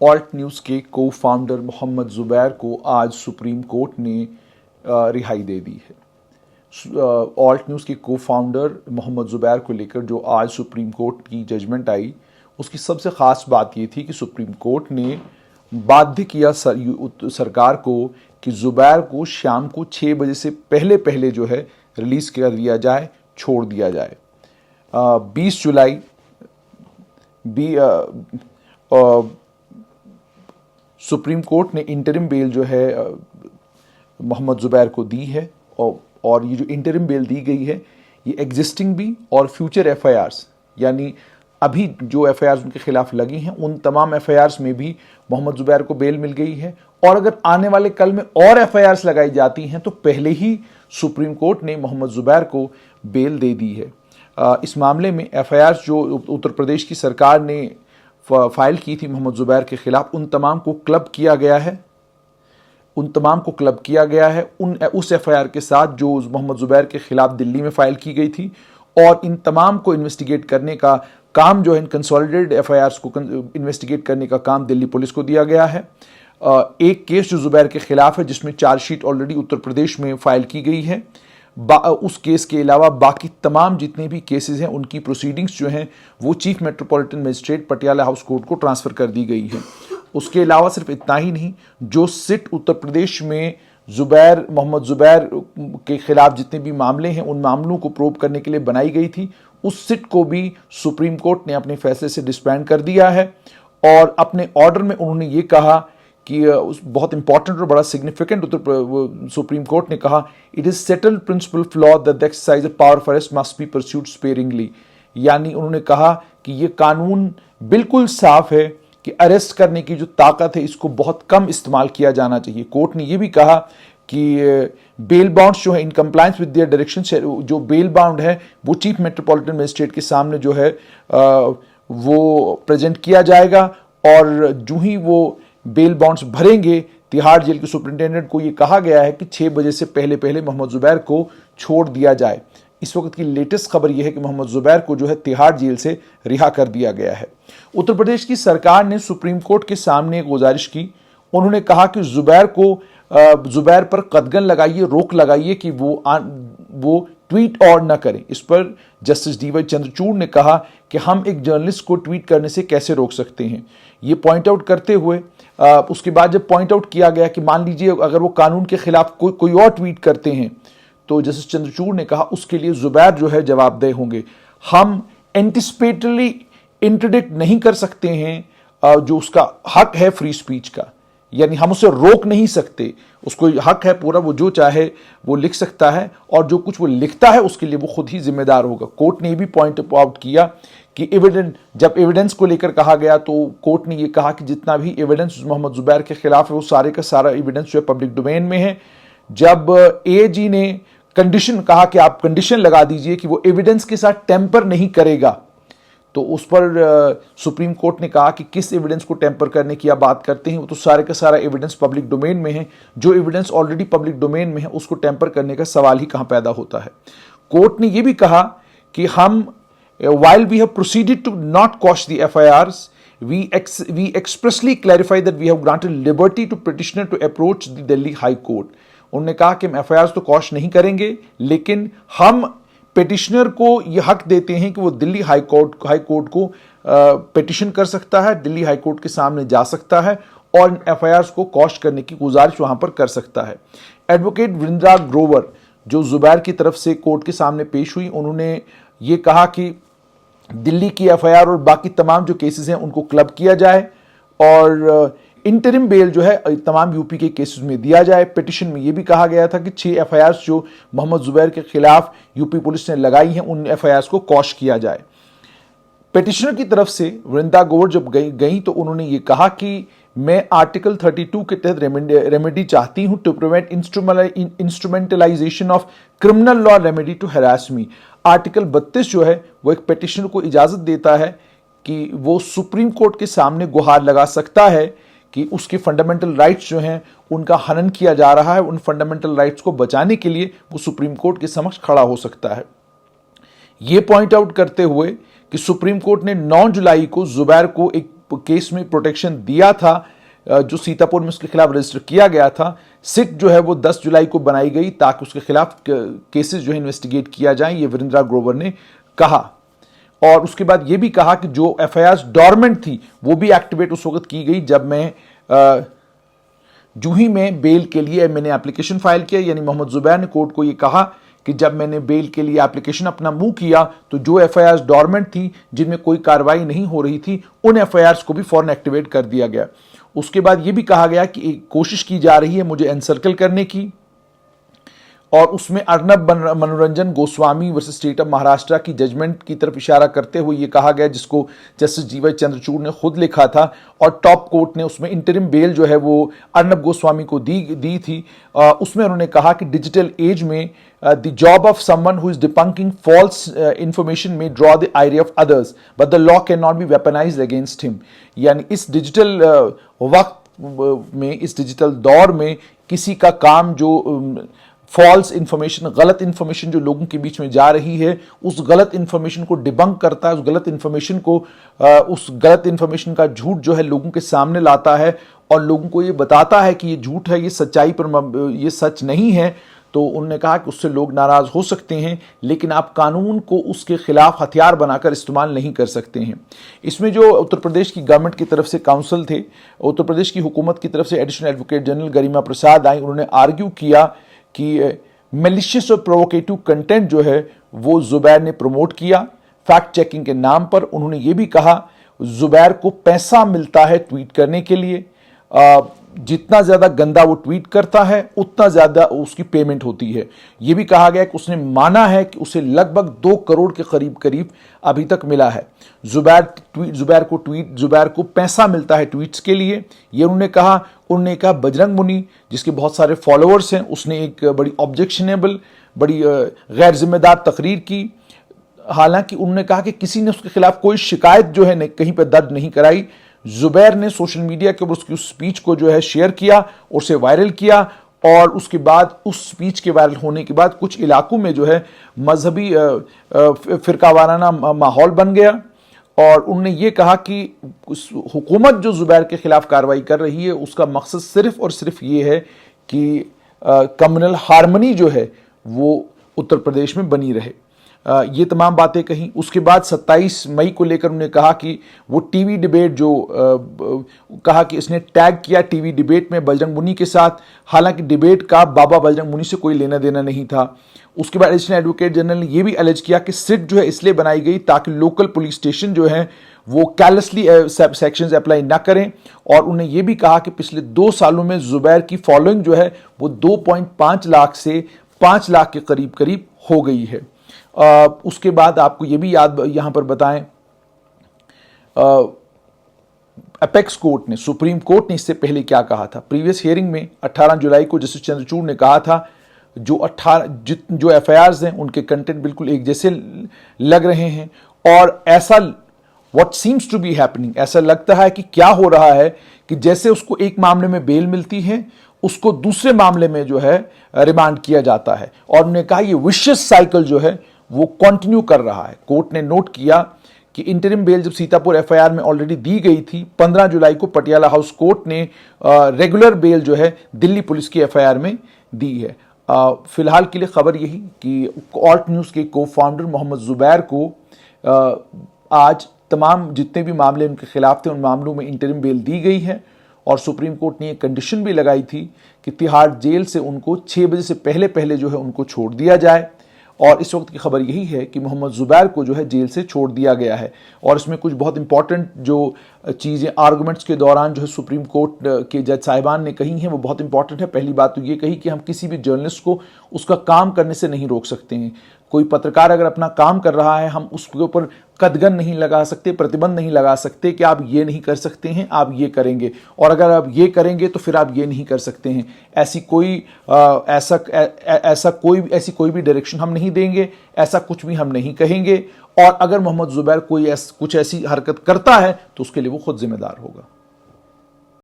Alt news के को founder Mohammad Zubair को आज सुप्रीम कोर्ट ने रिहाई दे दी है। ऑल्ट न्यूज़ के को फाउंडर मोहम्मद ज़ुबैर को लेकर जो आज सुप्रीम कोर्ट की जजमेंट आई, उसकी सबसे ख़ास बात ये थी कि सुप्रीम कोर्ट ने बाध्य किया सरकार को कि ज़ुबैर को शाम को 6 बजे से पहले पहले जो है रिलीज़ कर दिया जाए, छोड़ दिया जाए। 20 जुलाई सुप्रीम कोर्ट ने इंटरिम बेल जो है मोहम्मद ज़ुबैर को दी है, और ये जो इंटरिम बेल दी गई है ये एग्जिस्टिंग भी और फ्यूचर एफआईआर्स, यानी अभी जो एफआईआर्स उनके खिलाफ लगी हैं उन तमाम एफआईआर्स में भी मोहम्मद ज़ुबैर को बेल मिल गई है। और अगर आने वाले कल में और एफआईआर्स लगाई जाती हैं तो पहले ही सुप्रीम कोर्ट ने मोहम्मद ज़ुबैर को बेल दे दी है। इस मामले में एफआईआर्स जो उत्तर प्रदेश की सरकार ने फाइल की थी मोहम्मद ज़ुबैर के खिलाफ, उन तमाम को क्लब किया गया है उस एफआईआर के साथ जो मोहम्मद ज़ुबैर के खिलाफ दिल्ली में फाइल की गई थी, और इन तमाम को इन्वेस्टिगेट करने का काम जो है, इन कंसोलिडेटेड एफआईआर्स को इन्वेस्टिगेट करने का काम दिल्ली पुलिस को दिया गया है। एक केस जो ज़ुबैर के खिलाफ है जिसमें चार्जशीट ऑलरेडी उत्तर प्रदेश में फाइल की गई है, उस केस के अलावा बाकी तमाम जितने भी केसेस हैं उनकी प्रोसीडिंग्स जो हैं वो chief metropolitan magistrate Patiala house court को ट्रांसफ़र कर दी गई है। उसके अलावा सिर्फ इतना ही नहीं, जो सिट उत्तर प्रदेश में मोहम्मद ज़ुबैर के खिलाफ जितने भी मामले हैं उन मामलों को प्रोब करने के लिए बनाई गई थी, उस सिट को भी सुप्रीम कोर्ट ने अपने फैसले से डिसबैंड कर दिया है। और अपने ऑर्डर में उन्होंने ये कहा कि बहुत इंपॉर्टेंट और बड़ा सिग्निफिकेंट सुप्रीम कोर्ट ने कहा, it is settled principle of law that the exercise of power of arrest must be pursued sparingly. यानी उन्होंने कहा कि ये कानून बिल्कुल साफ है कि अरेस्ट करने की जो ताकत है इसको बहुत कम इस्तेमाल किया जाना चाहिए। कोर्ट ने यह भी कहा कि बेल बाउंड्स जो है in compliance with their direction, जो बेल बाउंड है वो चीफ मेट्रोपॉलिटन मजिस्ट्रेट के सामने जो है वो प्रेजेंट किया जाएगा, और जो ही वो बेल बाउंड्स भरेंगे, तिहाड़ जेल के सुपरिंटेंडेंट को ये कहा गया है कि 6 बजे से पहले पहले मोहम्मद ज़ुबैर को छोड़ दिया जाए। इस वक्त की लेटेस्ट खबर यह है कि मोहम्मद ज़ुबैर को जो है तिहाड़ जेल से रिहा कर दिया गया है। उत्तर प्रदेश की सरकार ने सुप्रीम कोर्ट के सामने एक गुजारिश की। उन्होंने कहा कि ज़ुबैर पर कदगन लगाइए, रोक लगाइए कि वो ट्वीट और न करें। इस पर जस्टिस डीवाई चंद्रचूड़ ने कहा कि हम एक जर्नलिस्ट को ट्वीट करने से कैसे रोक सकते हैं। ये पॉइंट आउट करते हुए उसके बाद जब पॉइंट आउट किया गया कि मान लीजिए अगर वो कानून के खिलाफ कोई और ट्वीट करते हैं, तो जस्टिस चंद्रचूड़ ने कहा उसके लिए ज़ुबैर जो है जवाबदेह होंगे। हम एंटिसिपेटरली इंटरडिक्ट नहीं कर सकते हैं जो उसका हक है फ्री स्पीच का, यानी हम उसे रोक नहीं सकते। उसको हक है पूरा, वो जो चाहे वो लिख सकता है, और जो कुछ वो लिखता है उसके लिए वो खुद ही जिम्मेदार होगा। कोर्ट ने ये भी पॉइंट आउट किया कि जब एविडेंस को लेकर कहा गया तो कोर्ट ने ये कहा कि जितना भी एविडेंस मोहम्मद ज़ुबैर के खिलाफ है वो सारे का सारा एविडेंस जो है पब्लिक डोमेन में है। जब एजी ने कंडीशन कहा कि आप कंडीशन लगा दीजिए कि वो एविडेंस के साथ टेम्पर नहीं करेगा, तो उस पर सुप्रीम कोर्ट ने कहा कि किस एविडेंस को टेम्पर करने की आप बात करते हैं, वो तो सारे का सारा एविडेंस पब्लिक डोमेन में है। जो एविडेंस ऑलरेडी पब्लिक डोमेन में है उसको टेम्पर करने का सवाल ही कहां पैदा होता है। कोर्ट ने यह भी कहा कि हम while we have proceeded to not quash the FIRs, we expressly clarify that we have granted liberty to petitioner to approach the Delhi High Court. उन्होंने कहा कि हम FIRs तो quash नहीं करेंगे, लेकिन हम पेटिशनर को यह हक देते हैं कि वो दिल्ली हाई कोर्ट को पेटिशन कर सकता है, दिल्ली हाई कोर्ट के सामने जा सकता है और FIRs को क्वॉश करने की गुजारिश वहां पर कर सकता है। एडवोकेट वृंदा ग्रोवर जो ज़ुबैर की तरफ से कोर्ट के सामने पेश हुई, उन्होंने ये कहा कि दिल्ली की FIR और बाकी तमाम जो केसेस हैं उनको क्लब किया जाए, और इंटरिम बेल जो है तमाम यूपी के केसेस में दिया जाए। पिटिशन में यह भी कहा गया था कि 6 FIRs जो मोहम्मद ज़ुबैर के खिलाफ यूपी पुलिस ने लगाई हैं उन FIRs को क्वॉश किया जाए। पिटिशनर की तरफ से वृंदा ग्रोवर जब गई तो उन्होंने ये कहा कि मैं आर्टिकल 32 के तहत रेमेडी चाहती हूं to prevent instrumentalisation of criminal law remedy to harass me. Article 32 जो है वो एक पिटिशनर को इजाजत देता है कि वो सुप्रीम कोर्ट के सामने गुहार लगा सकता है कि उसके फंडामेंटल राइट्स जो हैं उनका हनन किया जा रहा है। उन फंडामेंटल राइट्स को बचाने के लिए वो सुप्रीम कोर्ट के समक्ष खड़ा हो सकता है। ये पॉइंट आउट करते हुए कि सुप्रीम कोर्ट ने 9 जुलाई को ज़ुबैर को एक केस में प्रोटेक्शन दिया था जो सीतापुर में उसके खिलाफ रजिस्टर किया गया था, सिट जो है वो 10 जुलाई को बनाई गई ताकि उसके खिलाफ केसेस जो है इन्वेस्टिगेट किया जाए, ये वीरेंद्रा ग्रोवर ने कहा। और उसके बाद ये भी कहा कि जो एफआईआर डॉर्मेंट थी वो भी एक्टिवेट उस वक्त की गई जब मैं जूही में बेल के लिए मैंने एप्लीकेशन फाइल किया। यानी मोहम्मद जुबैर ने कोर्ट को ये कहा कि जब मैंने बेल के लिए एप्लीकेशन अपना मूव किया तो जो एफआईआर डॉर्मेंट थी, जिनमें कोई कार्रवाई नहीं हो रही थी, उन एफआईआर को भी फौरन एक्टिवेट कर दिया गया। उसके बाद ये भी कहा गया कि एक कोशिश की जा रही है मुझे एनसर्कल करने की, और उसमें अर्नब मनोरंजन Goswami versus state of Maharashtra की जजमेंट की तरफ इशारा करते हुए ये कहा गया, जिसको जस्टिस जीवाई चंद्रचूड़ ने खुद लिखा था, और टॉप कोर्ट ने उसमें इंटरिम बेल जो है वो अर्नब गोस्वामी को दी थी। उसमें उन्होंने कहा कि डिजिटल एज में the job of someone who is debunking false information में draw the idea of others but the law can not be weaponised against him. यानी इस डिजिटल वक्त में, इस डिजिटल दौर में किसी का काम जो फॉल्स इंफॉर्मेशन, गलत इंफॉर्मेशन जो लोगों के बीच में जा रही है, उस गलत इंफॉर्मेशन को डिबंक करता है, उस गलत इंफॉर्मेशन का झूठ जो है लोगों के सामने लाता है और लोगों को ये बताता है कि ये झूठ है, ये सच्चाई पर ये सच नहीं है, तो उन्होंने कहा कि उससे लोग नाराज हो सकते हैं, लेकिन आप कानून को उसके खिलाफ हथियार बनाकर इस्तेमाल नहीं कर सकते हैं। इसमें जो उत्तर प्रदेश की गवर्नमेंट की तरफ से काउंसिल थे, उत्तर प्रदेश की हुकूमत की तरफ से एडिशनल एडवोकेट जनरल गरिमा प्रसाद आई, उन्होंने आर्ग्यू किया कि मैलिशियस और प्रोवोकेटिव कंटेंट जो है वो जुबैर ने प्रमोट किया फैक्ट चेकिंग के नाम पर। उन्होंने ये भी कहा जुबैर को पैसा मिलता है ट्वीट करने के लिए, जितना ज्यादा गंदा वो ट्वीट करता है उतना ज्यादा उसकी पेमेंट होती है। यह भी कहा गया कि उसने माना है कि उसे लगभग 2 करोड़ के करीब अभी तक मिला है। जुबैर को पैसा मिलता है ट्वीट्स के लिए, ये उन्होंने कहा बजरंग मुनि जिसके बहुत सारे फॉलोअर्स हैं, उसने एक बड़ी ऑब्जेक्शनेबल, बड़ी गैर जिम्मेदार तकरीर की। हालांकि उन्होंने कहा कि किसी ने उसके खिलाफ कोई शिकायत जो है कहीं पर दर्ज नहीं कराई। जुबैर ने सोशल मीडिया के ऊपर उसकी उस स्पीच को जो है शेयर किया और उसे वायरल किया, और उसके बाद उस स्पीच के वायरल होने के बाद कुछ इलाकों में जो है मजहबी फिरकावाराना माहौल बन गया। और उन्होंने ये कहा कि हुकूमत जो जुबैर के खिलाफ कार्रवाई कर रही है उसका मकसद सिर्फ और सिर्फ ये है कि कम्युनल हार्मनी जो है वो उत्तर प्रदेश में बनी रहे। ये तमाम बातें कही। उसके बाद 27 मई को लेकर उन्होंने कहा कि वो टीवी डिबेट जो कहा कि इसने टैग किया टीवी डिबेट में बजरंग मुनि के साथ, हालांकि डिबेट का बाबा बजरंग मुनि से कोई लेना देना नहीं था। उसके बाद एडिशनल एडवोकेट जनरल ने यह भी एलिज किया कि सिट जो है इसलिए बनाई गई ताकि लोकल पुलिस स्टेशन जो है वो कैरलेसली सेक्शंस अप्लाई ना करें। और उन्होंने ये भी कहा कि पिछले 2 सालों में जुबैर की फॉलोइंग जो है वो 2.5 लाख से 5 लाख के करीब हो गई है। उसके बाद आपको ये भी याद यहां पर बताएं, अपेक्स कोर्ट ने, सुप्रीम कोर्ट ने इससे पहले क्या कहा था। प्रीवियस हियरिंग में 18 जुलाई को जस्टिस चंद्रचूड़ ने कहा था जो एफआईआर्स हैं उनके कंटेंट बिल्कुल एक जैसे लग रहे हैं, और ऐसा what seems to be happening, ऐसा लगता है कि क्या हो रहा है कि जैसे उसको एक मामले में बेल मिलती है उसको दूसरे मामले में जो है रिमांड किया जाता है। और उन्होंने कहा ये विशियस साइकिल जो है वो कंटिन्यू कर रहा है। कोर्ट ने नोट किया कि इंटरिम बेल जब सीतापुर एफआईआर में ऑलरेडी दी गई थी, 15 जुलाई को पटियाला हाउस कोर्ट ने रेगुलर बेल जो है दिल्ली पुलिस की एफआईआर में दी है। फिलहाल के लिए खबर यही कि ऑल्ट न्यूज़ के को फाउंडर मोहम्मद जुबैर को आज तमाम जितने भी मामले उनके खिलाफ थे उन मामलों में इंटरिम बेल दी गई है, और सुप्रीम कोर्ट ने एक कंडीशन भी लगाई थी कि तिहाड़ जेल से उनको 6 बजे से पहले जो है उनको छोड़ दिया जाए। और इस वक्त की खबर यही है कि मोहम्मद जुबैर को जो है जेल से छोड़ दिया गया है। और इसमें कुछ बहुत इंपॉर्टेंट जो चीज़ें आर्गुमेंट्स के दौरान जो है सुप्रीम कोर्ट के जज साहिबान ने कही हैं वो बहुत इंपॉर्टेंट है। पहली बात तो ये कही कि हम किसी भी जर्नलिस्ट को उसका काम करने से नहीं रोक सकते हैं। कोई पत्रकार अगर अपना काम कर रहा है हम उसके ऊपर कदगन नहीं लगा सकते, प्रतिबंध नहीं लगा सकते कि आप ये नहीं कर सकते हैं, आप ये करेंगे, और अगर आप ये करेंगे तो फिर आप ये नहीं कर सकते हैं। ऐसी कोई भी डायरेक्शन हम नहीं देंगे, ऐसा कुछ भी हम नहीं कहेंगे। और अगर मोहम्मद जुबैर कुछ ऐसी हरकत करता है तो उसके लिए वो खुद जिम्मेदार होगा।